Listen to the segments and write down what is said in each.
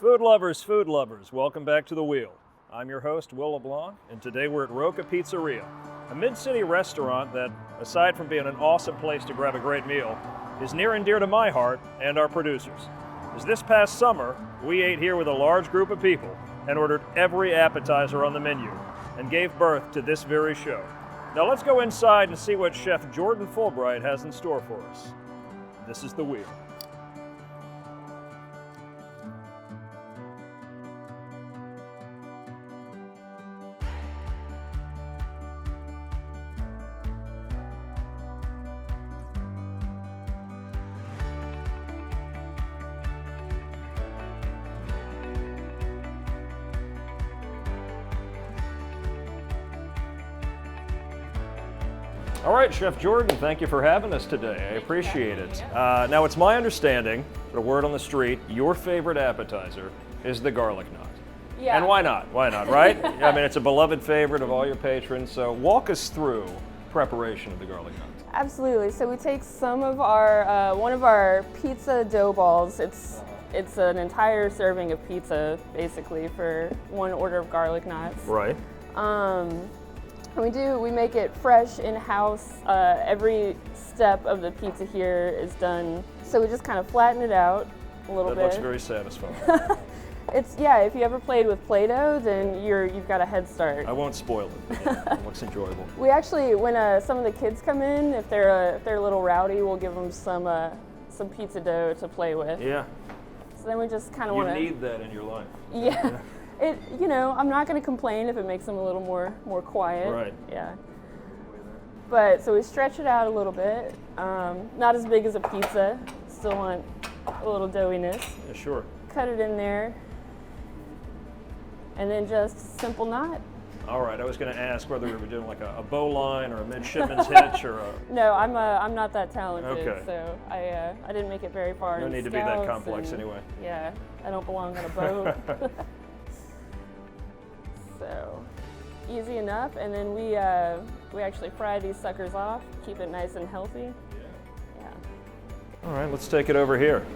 Food lovers, welcome back to The Wheel. I'm your host, Will LeBlanc, and today we're at Rocca Pizzeria, a mid-city restaurant that, aside from being an awesome place to grab a great meal, is near and dear to my heart and our producers. As this past summer, we ate here with a large group of people and ordered every appetizer on the menu and gave birth to this very show. Now let's go inside and see what Chef Jordan Fulbright has in store for us. This is The Wheel. All right, Chef Jordan, thank you for having us today. I appreciate it. Now, it's my understanding, the word on the street, your favorite appetizer is the garlic knot. Yeah. And why not? Why not, right? I mean, it's a beloved favorite of all your patrons, so walk us through preparation of the garlic knot. Absolutely. So we take some of our, one of our pizza dough balls. It's an entire serving of pizza, basically, for one order of garlic knots. Right. We make it fresh in-house. Every step of the pizza here is done. So we just kind of flatten it out a little bit. That looks very satisfying. Yeah, if you ever played with Play-Doh, then you've got a head start. I won't spoil it, but yeah, it looks enjoyable. We actually, when some of the kids come in, if they're a little rowdy, we'll give them some pizza dough to play with. Yeah. So then we just kind of want to. You need that in your life. Yeah. I'm not going to complain if it makes them a little more quiet. Right. Yeah. But so we stretch it out a little bit. Not as big as a pizza. Still want a little doughiness. Yeah, sure. Cut it in there, and then just simple knot. All right. I was going to ask whether we were doing like a bow line or a midshipman's hitch or a. No, I'm not that talented. Okay. So I didn't make it very far. No in need to be that Scouts, complex and, anyway. Yeah, I don't belong on a boat. So easy enough, and then we actually fry these suckers off, keep it nice and healthy. Yeah. All right, let's take it over here.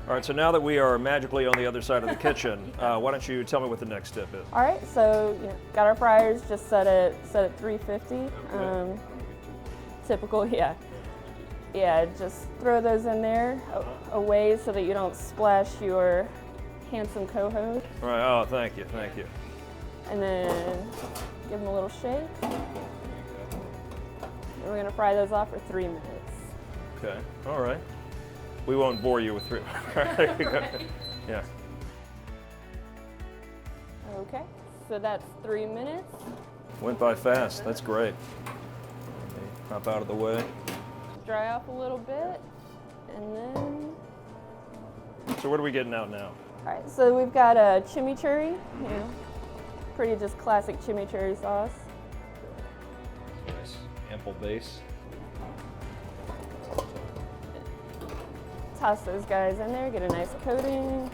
All right, so now that we are magically on the other side of the kitchen, why don't you tell me what the next step is? All right, so got our fryers just set at 350. Okay. Typical, yeah. Yeah, just throw those in there away so that you don't splash your handsome co-host. All right, oh, thank you. And then give them a little shake. And we're gonna fry those off for 3 minutes. Okay, all right. We won't bore you with 3. There you go. Yeah. Okay, so that's 3 minutes. Went by fast, that's great. Hop out of the way. Dry off a little bit, and then. So what are we getting out now? All right, so we've got a chimichurri, pretty just classic chimichurri sauce. Nice, ample base. Toss those guys in there, get a nice coating.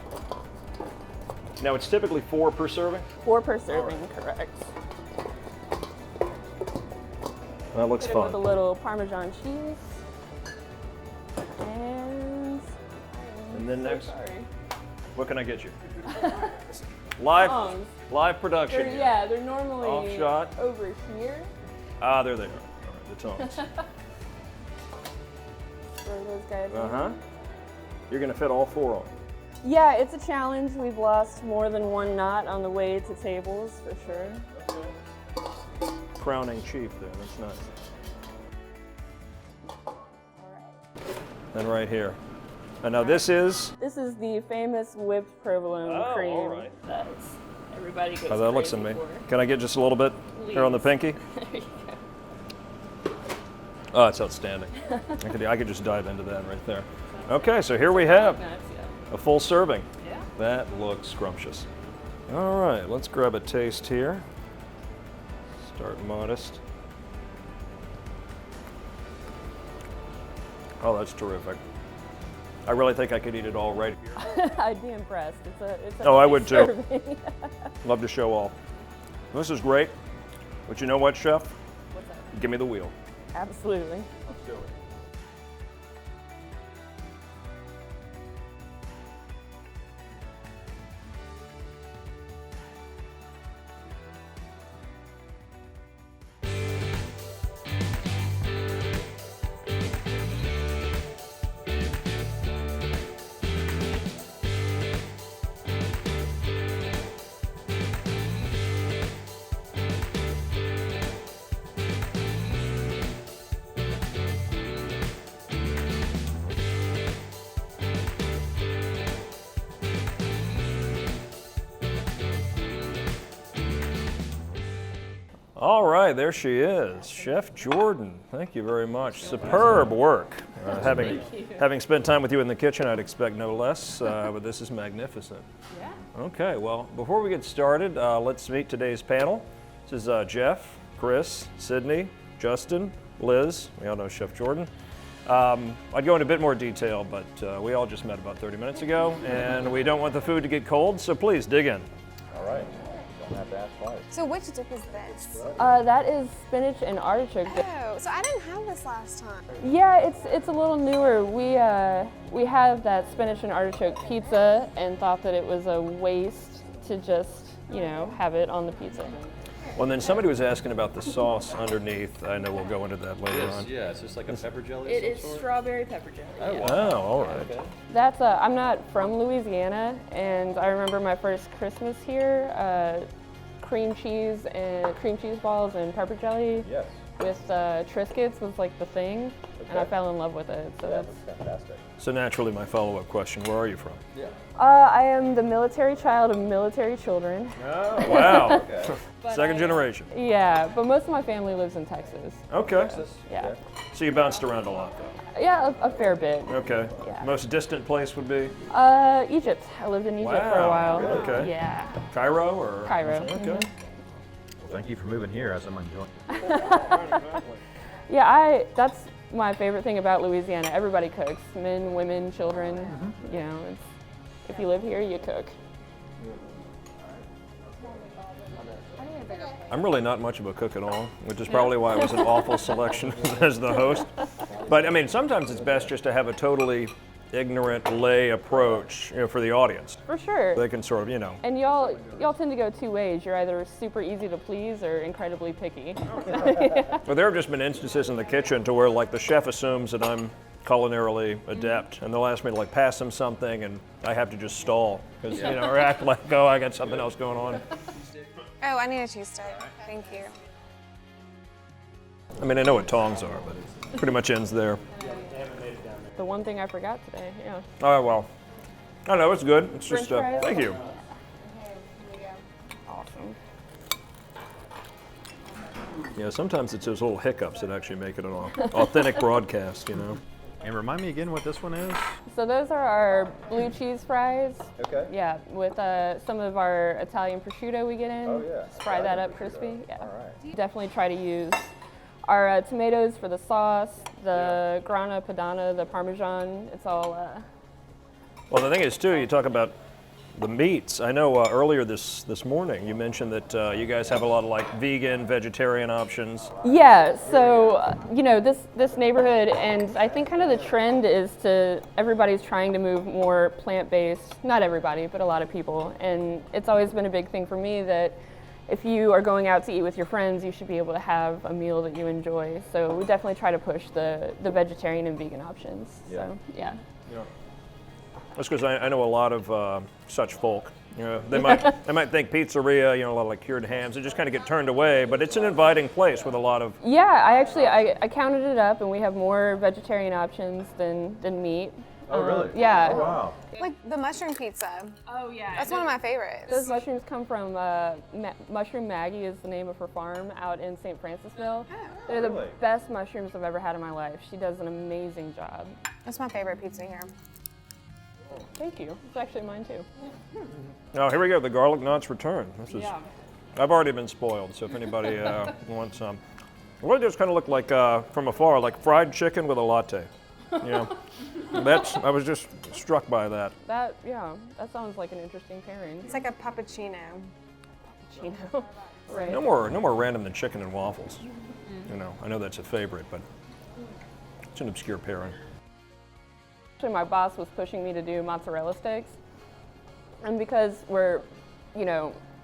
Now it's typically 4 per serving? 4 per serving, correct. That looks Put it fun. with a little Parmesan cheese. And then next, sorry. what can I get you? Live production. They're normally Off shot. over here. Ah, there they are. All right, the tongs. Throw those guys in. You're gonna fit all 4 on. Yeah, it's a challenge. We've lost more than one knot on the way to tables, for sure. Crowning chief there, that's nice. All right. And right here. And now this is? This is the famous whipped provolone cream. All right. That everybody goes Oh, that looks crazy amazing. for. Can I get just a little bit here on the pinky? There you go. Oh, it's outstanding. I could just dive into that right there. Okay, so here we have a full serving. Yeah. That looks scrumptious. All right, let's grab a taste here. Start modest. Oh, that's terrific. I really think I could eat it all right here. I'd be impressed. It's a Oh, I would too. serving. Love to show off. This is great. But you know what, Chef? What's that? Give me the wheel. Absolutely. Let's do it. All right, there she is, Chef Jordan. Thank you very much. Superb work. Having spent time with you in the kitchen, I'd expect no less, but this is magnificent. Yeah. Okay, well, before we get started, let's meet today's panel. This is Jeff, Chris, Sydney, Justin, Liz. We all know Chef Jordan. I'd go into a bit more detail, but we all just met about 30 minutes ago, and we don't want the food to get cold, so please dig in. All right. Don't have to ask twice. So which dip is this? That is spinach and artichoke dip. Oh, so I didn't have this last time. Yeah, it's a little newer. We have that spinach and artichoke pizza and thought that it was a waste to just, have it on the pizza. Well, and then somebody was asking about the sauce underneath. I know we'll go into that later on. Yeah, it's just like a pepper jelly It of is some sort? strawberry pepper jelly. Oh, yeah. wow. Oh, all right. Okay. That's I'm not from Louisiana, and I remember my first Christmas here, cream cheese balls and pepper jelly Yes. with Triscuits was like the thing, and I Okay. fell in love with it. So Yeah, that's. that's fantastic. So naturally, my follow-up question, where are you from? Yeah. I am the military child of military children. Oh, Wow. okay. Second generation. Yeah, but most of my family lives in Texas. Okay. Texas? Yeah. Okay. So you bounced around a lot, though. Yeah, a fair bit. Okay. Yeah. Most distant place would be Egypt. I lived in Egypt for a Wow, while. okay. Yeah. Cairo or? Cairo. Okay. Mhm. Well, thank you for moving here as I'm enjoying. Yeah, that's my favorite thing about Louisiana. Everybody cooks. Men, women, children. If you live here, you cook. I'm really not much of a cook at all, which is probably why it was an awful selection as the host. But I mean, sometimes it's best just to have a totally ignorant lay approach, for the audience. For sure. They can sort of, And y'all tend to go two ways. You're either super easy to please or incredibly picky. Well, there have just been instances in the kitchen to where like the chef assumes that I'm culinarily adept, and they'll ask me to like pass them something, and I have to just stall because or act like, oh, I got something else going on. Oh, I need a cheese stick. Thank you. I mean, I know what tongs are, but it pretty much ends there. The one thing I forgot today. Yeah. Oh well, I know it's good. It's just French fries? thank you. Awesome. Yeah, sometimes it's those little hiccups that actually make it an authentic broadcast. And remind me again what this one is? So those are our blue cheese fries. Okay. Yeah, with some of our Italian prosciutto we get in. Oh, yeah. Just fry that Italian up crispy. prosciutto. Yeah. All right. Definitely try to use our tomatoes for the sauce, the grana padano, the parmesan. It's all. Well, the thing is too, you talk about the meats. I know earlier this morning you mentioned that you guys have a lot of like vegan, vegetarian options. Yeah. So this neighborhood, and I think kind of the trend is everybody's trying to move more plant-based. Not everybody, but a lot of people, and it's always been a big thing for me that. If you are going out to eat with your friends, you should be able to have a meal that you enjoy. So we definitely try to push the vegetarian and vegan options. Yeah. So yeah. That's because I know a lot of such folk. They might think pizzeria, a lot of like cured hams, and just kind of get turned away. But it's an inviting place with a lot of. Yeah, I counted it up, and we have more vegetarian options than meat. Oh, really? Yeah. Oh, wow. Like the mushroom pizza. Oh yeah. That's one of my favorites. Those mushrooms come from Mushroom Maggie is the name of her farm out in St. Francisville. They're the Really? best mushrooms I've ever had in my life. She does an amazing job. That's my favorite pizza here. Thank you. It's actually mine too. Oh, here we go. The garlic knots return. This is. Yeah. I've already been spoiled, so if anybody wants some, well, it does kind of look like from afar, like fried chicken with a latte. I was just struck by that. That sounds like an interesting pairing. It's like a puppuccino. Cappuccino. Right. No more random than chicken and waffles. I know that's a favorite, but it's an obscure pairing. Actually, my boss was pushing me to do mozzarella sticks, and because we're,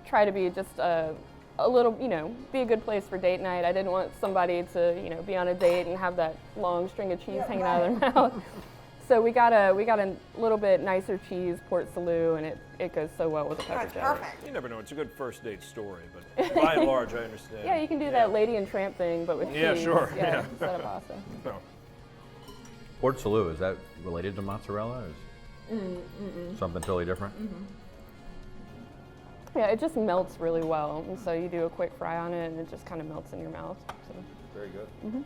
try to be just a little, be a good place for date night. I didn't want somebody to, be on a date and have that long string of cheese hanging out of their mouth. So we got a little bit nicer cheese, Port Salut, and it goes so well with a pepper That's jelly. perfect. You never know. It's a good first date story, but by and large, I understand. Yeah, you can do that Lady and Tramp thing, but with Yeah, cheese. sure, yeah. Instead of pasta. No. Port Salut, is that related to mozzarella? Or is something totally different? Yeah, it just melts really well, and so you do a quick fry on it, and it just kind of melts in your mouth. So. Very good.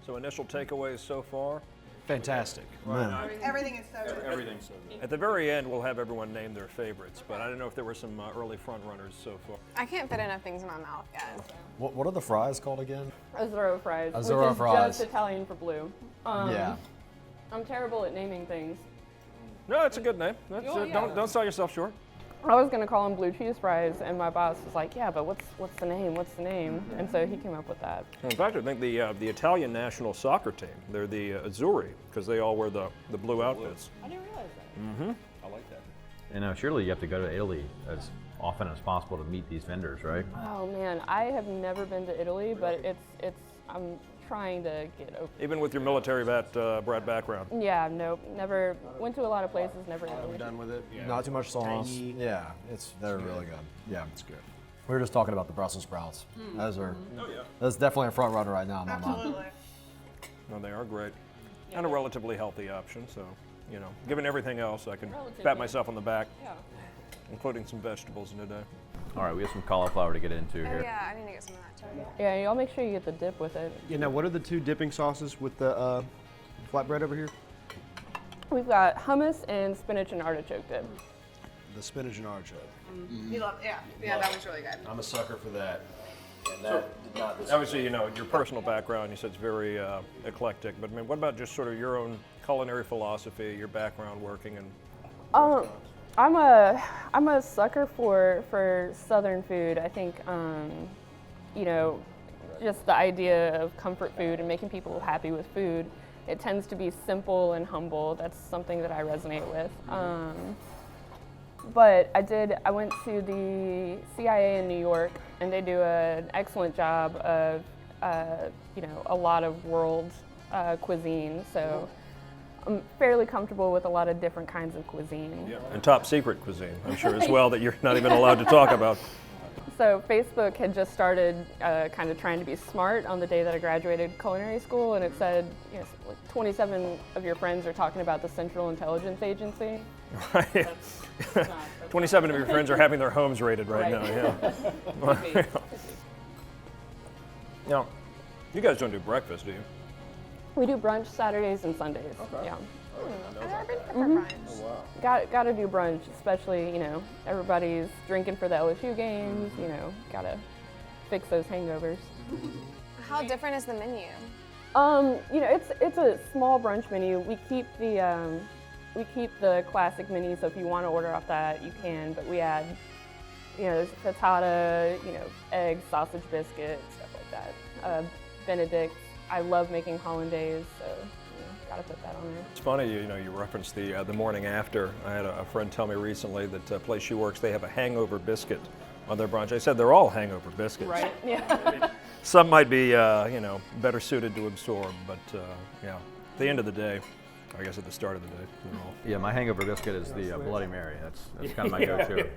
So initial takeaways so far? Fantastic. Man. Everything is so good. Everything's so good. At the very end, we'll have everyone name their favorites, but I don't know if there were some early front runners so far. I can't fit enough things in my mouth yet. What are the fries called again? Azzurro fries, Azzurro which is fries. just Italian for blue. Yeah. I'm terrible at naming things. No, it's a good name. That's, don't sell yourself short. I was gonna call them blue cheese fries, and my boss was like, "Yeah, but what's the name? What's the name?" And so he came up with that. In fact, I think the Italian national soccer team, they're the Azzurri, because they all wear the blue outfits. I didn't realize that. I like that. And surely you have to go to Italy as often as possible to meet these vendors, right? Oh man, I have never been to Italy, but I'm trying to get over. Even with your military brat background. Yeah, nope, never went to a lot of places, never I'm Italy. done with it. Not too much sauce. Yeah, they're really good. Yeah, it's good. We were just talking about the Brussels sprouts. That's definitely a front runner right now in my mind. No, they are great. And a relatively healthy option, so, you know, given everything else, I can pat myself on the back, including some vegetables in a day. All right, we have some cauliflower to get into Oh here. yeah, I need to get some of that too. Yeah, y'all make sure you get the dip with it. Yeah, now what are the two dipping sauces with the flatbread over here? We've got hummus and spinach and artichoke dip. The spinach and artichoke. You love, yeah, that was really good. I'm a sucker for that. And that did not Obviously, you know, your personal background, you said it's very eclectic, but I mean, what about just sort of your own culinary philosophy, your background working and... I'm a sucker for Southern food. I think, you know, just the idea of comfort food and making people happy with food. It tends to be simple and humble. That's something that I resonate with. But I went to the CIA in New York, and they do an excellent job of, you know, a lot of world cuisine. So I'm fairly comfortable with a lot of different kinds of cuisine. Yeah, and top secret cuisine, I'm sure as well, that you're not even allowed to talk about. So Facebook had just started kind of trying to be smart on the day that I graduated culinary school, and it said, you know, like 27 of your friends are talking about the Central Intelligence Agency. Right. 27 of your friends are having their homes raided right now, yeah. Now, you guys don't do breakfast, do you? We do brunch Saturdays and Sundays. Okay. Yeah. I've never been here for brunch. Got to do brunch, especially, you know, everybody's drinking for the LSU games, you know, got to fix those hangovers. How different is the menu? You know, it's a small brunch menu. We keep the classic menu, so if you want to order off that, you can, but we add, you know, there's frittata, you know, eggs, sausage biscuit, stuff like that. Benedict. I love making hollandaise, so got to put that on there. It's funny, you know, you referenced the morning after. I had a friend tell me recently that the place she works, they have a hangover biscuit on their brunch. I said they're all hangover biscuits. Right. Yeah. Some might be, you know, better suited to absorb, but yeah, at the end of the day, I guess at the start of the day, they're all. Yeah, my hangover biscuit is the Bloody Mary. That's kind of my go-to.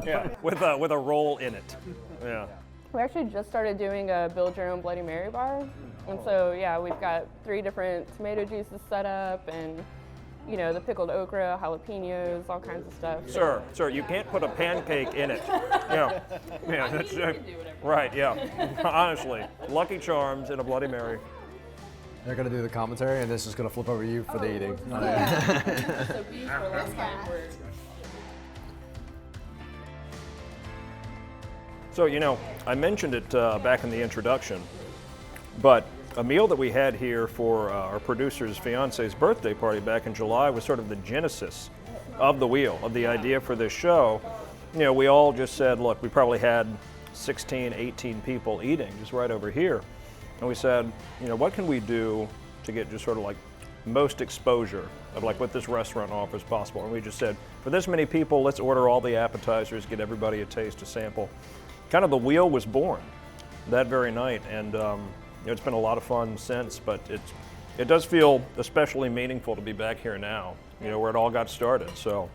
Yeah, with a roll in it. Yeah. We actually just started doing a build your own Bloody Mary bar. And so, yeah, we've got 3 different tomato juices set up and, you know, the pickled okra, jalapenos, all kinds of stuff. Sir, you can't put a pancake in it. Yeah, that's right, yeah. Honestly, Lucky Charms and a Bloody Mary. They're going to do the commentary, and this is going to flip over you for the eating. So beef for last time we're... So, you know, I mentioned it back in the introduction, but a meal that we had here for our producer's fiance's birthday party back in July was sort of the genesis of the wheel, of the idea for this show. You know, we all just said, look, we probably had 16, 18 people eating just right over here. And we said, you know, what can we do to get just sort of like most exposure of like what this restaurant offers possible? And we just said, for this many people, let's order all the appetizers, get everybody a taste, a sample. Kind of the wheel was born that very night, and you know, it's been a lot of fun since, but it does feel especially meaningful to be back here now, you know, where it all got started. So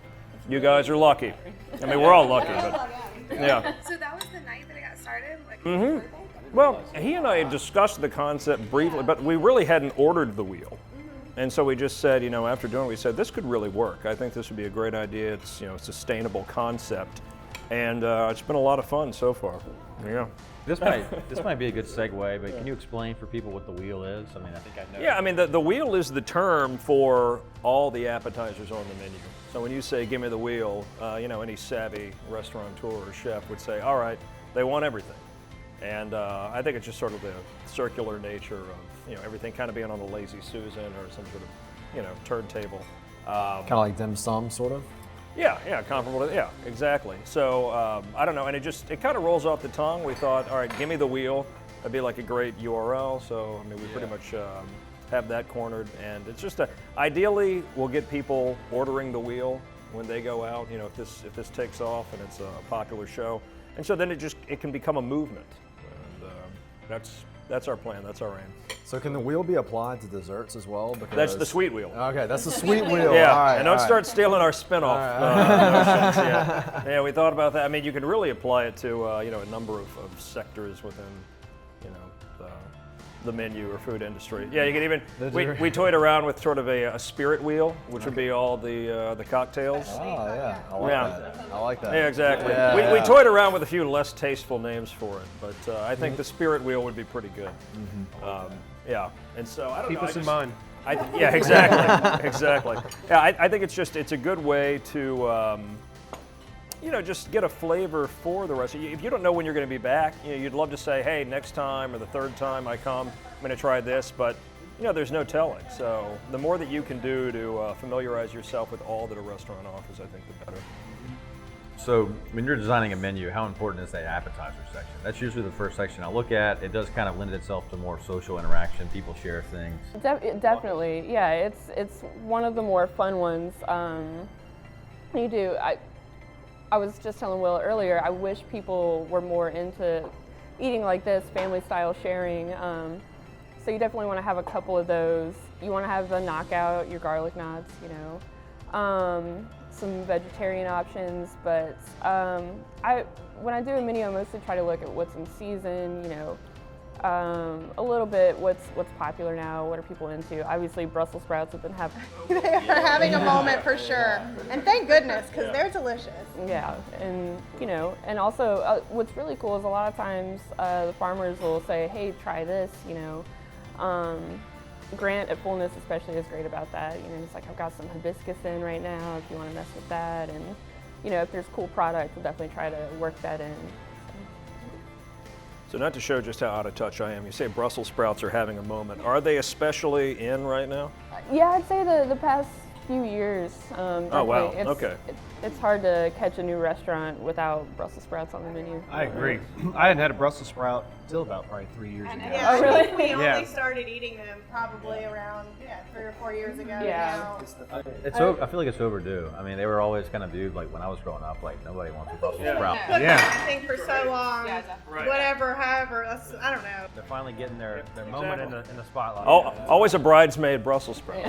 you guys are lucky. I mean, we're all lucky, but yeah. So that was the night that it got started? Like, Well, he and I had discussed the concept briefly, but we really hadn't ordered the wheel. And so we just said, you know, after doing it, we said, this could really work. I think this would be a great idea. It's, you know, a sustainable concept. and it's been a lot of fun so far. Yeah. This might be a good segue, but can you explain for people what the wheel is? I mean, I think I know. Yeah, I mean, the wheel is the term for all the appetizers on the menu. So when you say, give me the wheel, any savvy restaurateur or chef would say, all right, they want everything. And I think it's just sort of the circular nature of, everything kind of being on the Lazy Susan or some sort of, turntable. Kind of like dim sum, sort of? Yeah, comparable to, yeah, exactly. So, I don't know, and it kind of rolls off the tongue. We thought, all right, give me the wheel. That'd be like a great URL. So, I mean, we pretty much have that cornered. And it's just ideally, we'll get people ordering the wheel when they go out, if this takes off and it's a popular show. And so then it can become a movement. And that's our plan, that's our aim. So can the wheel be applied to desserts as well? Because That's the sweet wheel. Okay, that's the sweet wheel. Yeah, all right, and don't all right. start stealing our spinoff notions. Yeah, we thought about that. I mean, you can really apply it to a number of sectors within the menu or food industry. Yeah, you can even we toyed around with sort of a spirit wheel, which would be all the cocktails. Oh yeah, I like that. I like that. Yeah, exactly. Yeah, we toyed around with a few less tasteful names for it, but I think the spirit wheel would be pretty good. Yeah, and so I don't know. Keep us in mind. Yeah, exactly, exactly. Yeah, I think it's a good way to just get a flavor for the rest. If you don't know when you're going to be back, you'd love to say, hey, next time or the third time I come, I'm going to try this, but there's no telling. So the more that you can do to familiarize yourself with all that a restaurant offers, I think the better. So when you're designing a menu, how important is that appetizer section? That's usually the first section I look at. It does kind of lend itself to more social interaction. People share things. Definitely, yeah. It's one of the more fun ones. I was just telling Will earlier, I wish people were more into eating like this, family style sharing. So you definitely want to have a couple of those. You want to have the knockout, your garlic knots, some vegetarian options, but when I do a menu, I mostly try to look at what's in season, a little bit what's popular now, what are people into. Obviously, Brussels sprouts have been They are having a moment for sure, and thank goodness, because they're delicious. Yeah, and and also what's really cool is a lot of times the farmers will say, hey, try this, Grant at Fullness especially is great about that. He's like, I've got some hibiscus in right now if you want to mess with that, and if there's cool product, we'll definitely try to work that in. So not to show just how out of touch I am, you say Brussels sprouts are having a moment. Are they especially in right now? Yeah, I'd say the past few years. Oh wow, okay. It's hard to catch a new restaurant without Brussels sprouts on the menu. I agree. I hadn't had a Brussels sprout till about probably 3 years ago. Yeah, Oh, really? We Yeah. only started eating them probably around 3 or 4 years ago. Yeah. Now. I feel like it's overdue. I mean, they were always kind of viewed like when I was growing up, like nobody wants a Brussels sprout. Yeah. I think for so long, whatever, however, I don't know. They're finally getting their moment in the spotlight. Always a bridesmaid Brussels sprout.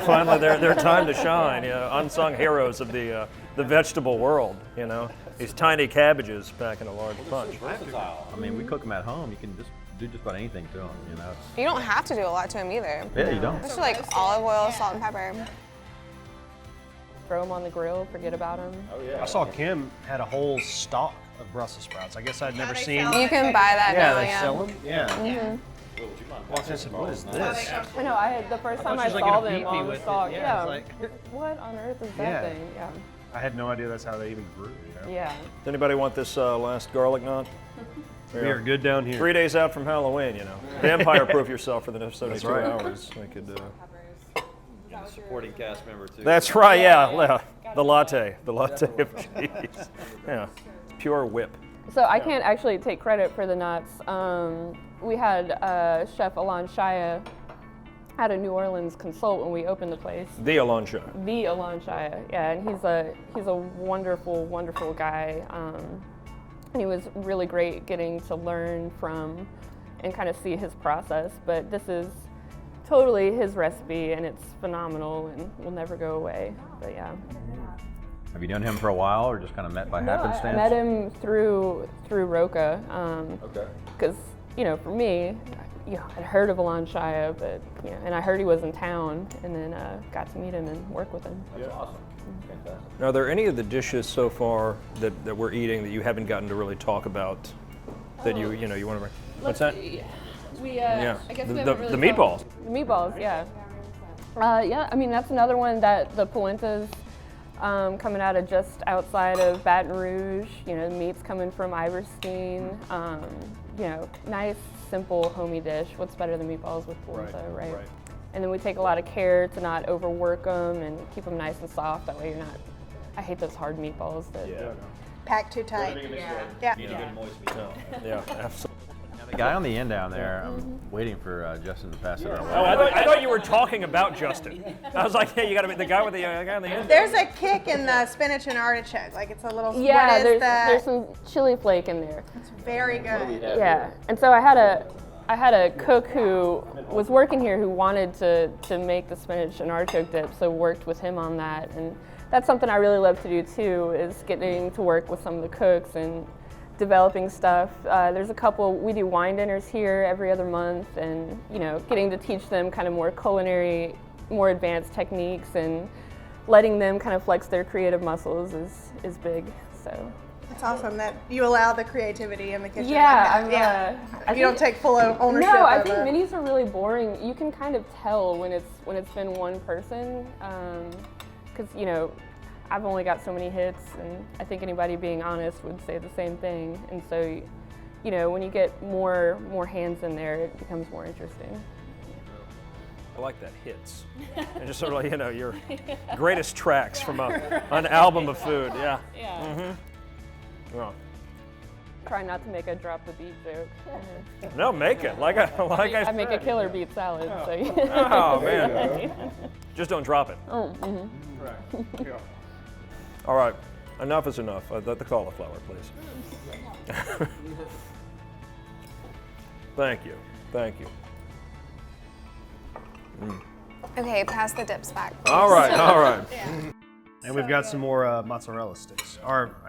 Finally their time to shine. Unsung heroes of the vegetable world. These tiny cabbages packing a large punch. I mean, we cook them at home. You can just do just about anything to them. You don't have to do a lot to them either. Yeah, you don't. Just like olive oil, salt, and pepper. Throw them on the grill, forget about them. I saw Kim had a whole stock of Brussels sprouts. I guess I'd never they seen. sell them. You can buy that Yeah, now, they yeah. sell them. Yeah. Well, I said, what is this? I know. The first time I she was, like, saw in a them peepee on the with it. stalk, Yeah, yeah. it's like- What on earth is that Yeah. thing? Yeah. I had no idea that's how they even grew. Yeah. Does anybody want this last garlic knot? We are good down here. 3 days out from Halloween, Vampire-proof yourself for the next 72 right. hours. We could. Supporting cast member too. That's right. Yeah. The latte of cheese. Yeah. Pure whip. So I can't actually take credit for the knots. We had Chef Alon Shaya out of New Orleans consult when we opened the place. The Alonso. The Alon Shaya, yeah, and he's a wonderful, wonderful guy. And he was really great getting to learn from and kind of see his process. But this is totally his recipe, and it's phenomenal, and will never go away. But yeah. Have you known him for a while, or just kind of met by happenstance? I met him through Rocca. Okay. Because for me, I'd heard of Alon Shaya, but and I heard he was in town, and then got to meet him and work with him. That's awesome. Fantastic. Now, are there any of the dishes so far that we're eating that you haven't gotten to really talk about that you want to bring? What's that? We I guess the, we the, haven't really the meatballs. The meatballs, yeah. I mean, that's another one that the polentas coming out of just outside of Baton Rouge. The meat's coming from Iverstein. Nice, simple, homey dish. What's better than meatballs with polenta, right? And then we take a lot of care to not overwork them and keep them nice and soft. That way you're not, I hate those hard meatballs. Packed too tight. Yeah. Yeah, absolutely. The guy on the end down there, I'm waiting for Justin to pass it around. Oh, I thought you were talking about Justin. I was like, you got to be the guy with the guy on the end. There's a kick in the spinach and artichoke. Like it's a little. Yeah, what is that? there's some chili flake in there. It's very good. Yeah, and so I had a cook who was working here who wanted to make the spinach and artichoke dip, so worked with him on that. And that's something I really love to do too, is getting to work with some of the cooks and developing stuff. There's a couple, we do wine dinners here every other month, and getting to teach them kind of more culinary, more advanced techniques, and letting them kind of flex their creative muscles is big. So It's awesome that you allow the creativity in the kitchen. Yeah, You don't take full ownership. No, I of think it. minis are really boring. You can kind of tell when it's been one person, because I've only got so many hits, and I think anybody being honest would say the same thing. And so, when you get more hands in there, it becomes more interesting. I like that, hits. And just sort of your greatest tracks from an album of food. Yeah. Yeah. Mm-hmm. Yeah. Try not to make a drop the beet joke. No, make it like I I make a said. killer beet salad. So. Oh man. Just don't drop it. Right. Yeah. All right, enough is enough. The cauliflower, please. Thank you. Okay, pass the dips back, please. All right. And we've got some more mozzarella sticks.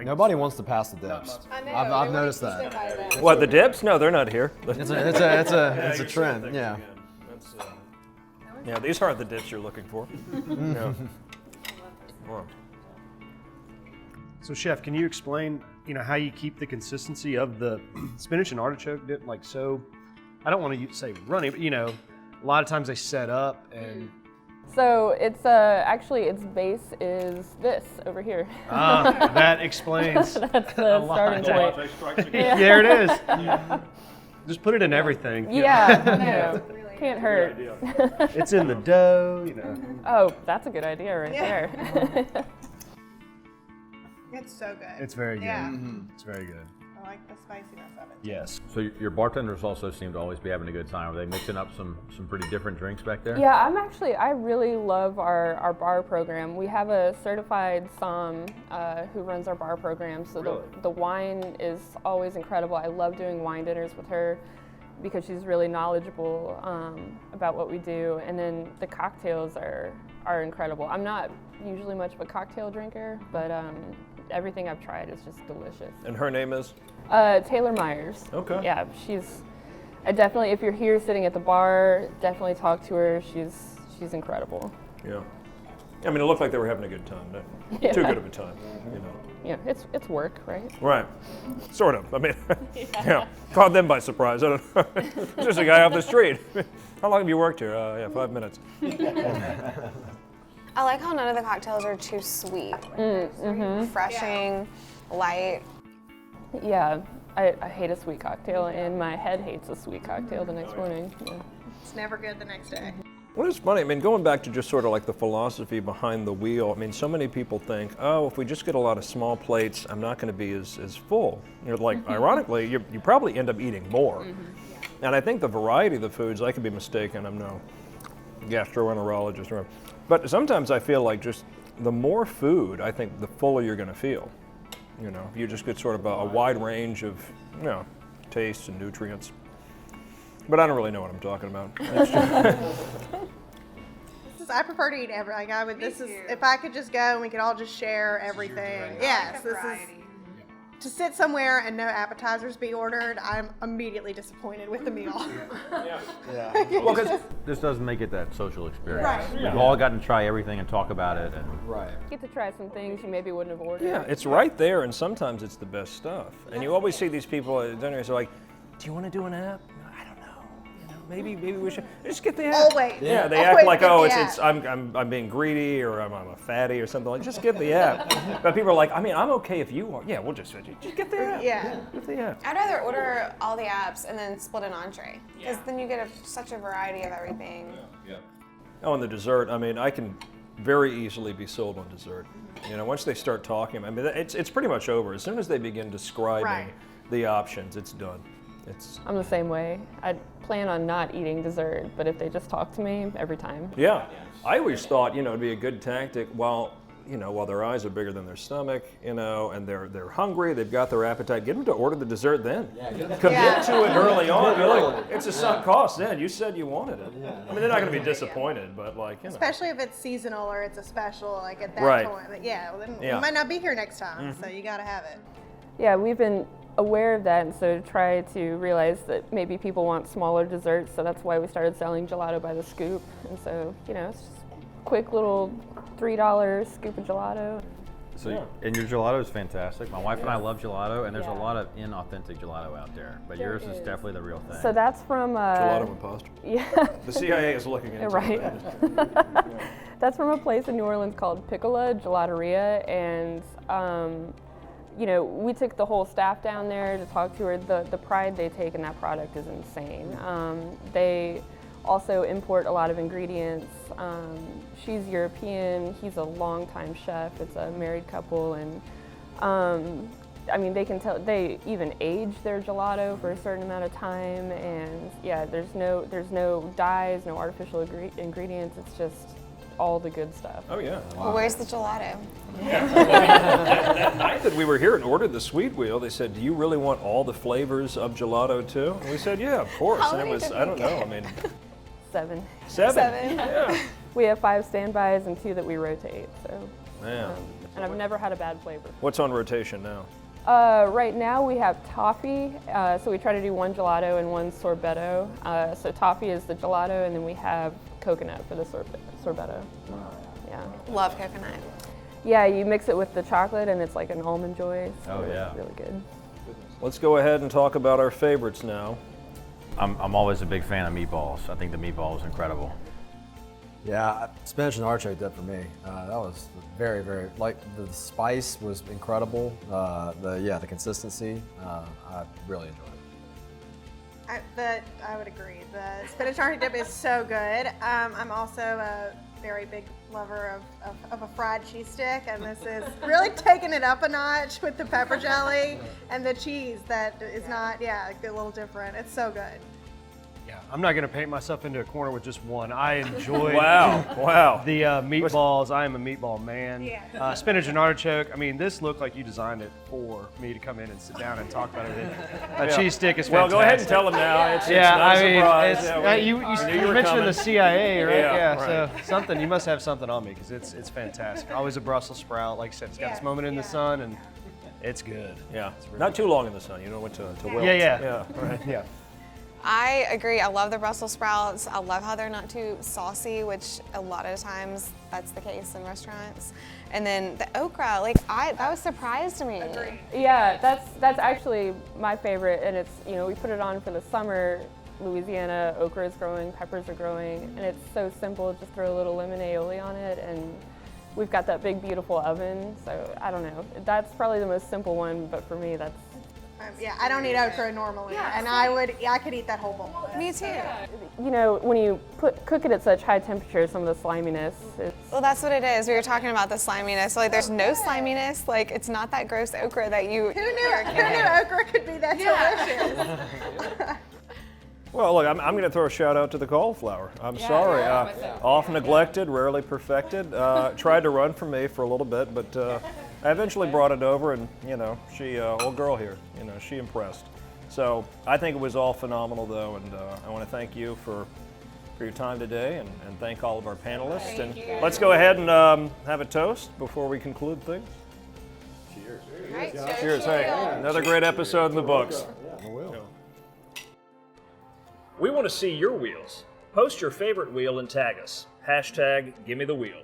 Nobody wants to pass the dips. I've noticed that. What, the dips? No, they're not here. It's a trend. Yeah. Yeah, these aren't the dips you're looking for. Yeah. Wow. So, Chef, can you explain, how you keep the consistency of the spinach and artichoke dip? I don't want to say runny, but a lot of times they set up and. So it's actually its base is this over here. That explains. That's the starting point. Yeah. There it is. Just put it in everything. Yeah, can't hurt. It's in the dough, Oh, that's a good idea right there. It's so good. It's very good. Yeah. It's very good. I like the spiciness of it. Yes. So your bartenders also seem to always be having a good time. Are they mixing up some pretty different drinks back there? Yeah, I really love our bar program. We have a certified somm who runs our bar program, so Really? the wine is always incredible. I love doing wine dinners with her because she's really knowledgeable about what we do, and then the cocktails are incredible. I'm not usually much of a cocktail drinker, but everything I've tried is just delicious. And her name is? Taylor Myers. Okay. Yeah, I definitely, if you're here sitting at the bar, definitely talk to her. She's incredible. Yeah. I mean, it looked like they were having a good time. Not too good of a time, Yeah, it's work, right? Right. Sort of. I mean, caught them by surprise. I don't know. Just a guy off the street. How long have you worked here? 5 minutes. I like how none of the cocktails are too sweet. Refreshing, light. Yeah, I hate a sweet cocktail, and my head hates a sweet cocktail the next morning. Yeah. It's never good the next day. Well, it's funny. I mean, going back to just sort of like the philosophy behind the wheel, I mean, so many people think, oh, if we just get a lot of small plates, I'm not going to be as full. Ironically, you probably end up eating more. And I think the variety of the foods, I could be mistaken, I'm no gastroenterologist, but sometimes I feel like just the more food, I think the fuller you're going to feel. If you just get sort of a wide range of, tastes and nutrients. But I don't really know what I'm talking about. I prefer to eat if I could just go and we could all just share everything. Yes, this is to sit somewhere and no appetizers be ordered, I'm immediately disappointed with the meal. Well, because this doesn't make it that social experience. Right. We've all gotten to try everything and talk about it. And Right. Get to try some things you maybe wouldn't have ordered. Yeah, it's right there, and sometimes it's the best stuff. And you always see these people at dinner, so like, do you want to do an app? I don't know. You know, maybe we should just get the app. Always. Yeah, they Always act like, get oh, the it's I'm being greedy or I'm a fatty or something. Like, just get the app. But people are like, I mean, I'm okay if you are. Yeah, we'll just get the app. Yeah. Get the app. I'd rather order all the apps and then split an entree, because then you get such a variety of everything. Oh, and the dessert. I mean, I can very easily be sold on dessert. You know, once they start talking, I mean, it's pretty much over. As soon as they begin describing Right. the options, it's done. I'm the same way. I plan on not eating dessert, but if they just talk to me, every time. Yeah, I always thought, you know, it'd be a good tactic while their eyes are bigger than their stomach, you know, and they're hungry, they've got their appetite. Get them to order the dessert then. Commit to it early on. Be like, it's a sunk cost then. You said you wanted it. I mean, they're not going to be disappointed, but like, you know. Especially if it's seasonal or it's a special, like at that Right. point. But yeah, well, then Yeah. you might not be here next time, so you gotta have it. Yeah, we've been aware of that, and so try to realize that maybe people want smaller desserts, so that's why we started selling gelato by the scoop. And so, you know, it's just quick little $3 scoop of gelato. So, and your gelato is fantastic. My wife and I love gelato, and there's a lot of inauthentic gelato out there. But yours is definitely the real thing. So that's from Gelato imposter. yeah, The CIA is looking into right. it. That's from a place in New Orleans called Piccola Gelateria, and you know, we took the whole staff down there to talk to her. The pride they take in that product is insane. They also import a lot of ingredients. She's European, he's a longtime chef. It's a married couple, and I mean, they can tell, they even age their gelato for a certain amount of time, and yeah, there's no dyes, no artificial ingredients. It's just all the good stuff. Oh yeah. Well, where's the gelato? That night that we were here and ordered the sweet wheel, they said, do you really want all the flavors of gelato too? And we said, yeah, of course. How And it many was, did I don't we know, get? I mean, 7. seven. Yeah. We have 5 standbys and 2 that we rotate. So, Man. and I've never had a bad flavor. What's on rotation now? Right now we have toffee, so we try to do 1 gelato and 1 sorbetto. So toffee is the gelato, and then we have coconut for the sorbetto. Yeah. Love coconut. Yeah, you mix it with the chocolate, and it's like an almond joy. So Oh, yeah. it's really good. Let's go ahead and talk about our favorites now. I'm always a big fan of meatballs. I think the meatball is incredible. Yeah, spinach and artichoke did for me. That was very, very, like the spice was incredible. The consistency, I really enjoyed it. I would agree. The spinach artichoke dip is so good. I'm also a very big lover of a fried cheese stick, and this is really taking it up a notch with the pepper jelly and the cheese that is not, a little different. It's so good. Yeah, I'm not going to paint myself into a corner with just one. I enjoy Wow. the meatballs. I am a meatball man. Yeah. Spinach and artichoke. I mean, this looked like you designed it for me to come in and sit down and talk about it. A cheese stick is Well, fantastic. go ahead and tell them now. It's Yeah, not I a mean, surprise. it's, Yeah, we you knew were mentioned coming. the CIA, right? Yeah, So something, you must have something on me because it's fantastic. Always a Brussels sprout. Like I said, it's got its moment in the sun, and it's good. Yeah, not too long in the sun. You know what to wilt. Yeah. Yeah, right. Yeah. I agree. I love the Brussels sprouts. I love how they're not too saucy, which a lot of times that's the case in restaurants. And then the okra, that was surprise to me. Yeah, that's actually my favorite, and it's, you know, we put it on for the summer. Louisiana, okra is growing, peppers are growing, and it's so simple. Just throw a little lemon aioli on it, and we've got that big, beautiful oven. So I don't know. That's probably the most simple one, but for me, that's. I don't eat okra normally, and I could eat that whole bowl. Me too. You know, when you cook it at such high temperature, some of the sliminess. Well, that's what it is. We were talking about the sliminess. Like, there's no sliminess. Like, it's not that gross okra that you. Who knew okra could be that delicious? Well, look, I'm going to throw a shout out to the cauliflower. I'm sorry. Often neglected, rarely perfected. Tried to run from me for a little bit, but I eventually brought it over, and, you know, she, old girl here, you know, she impressed. So I think it was all phenomenal, though, and I want to thank you for your time today, and thank all of our panelists. Thank you. Let's go ahead and have a toast before we conclude things. Right, Cheers. Hey, another great episode in the books. We want to see your wheels. Post your favorite wheel and tag us. #GimmeTheWheel.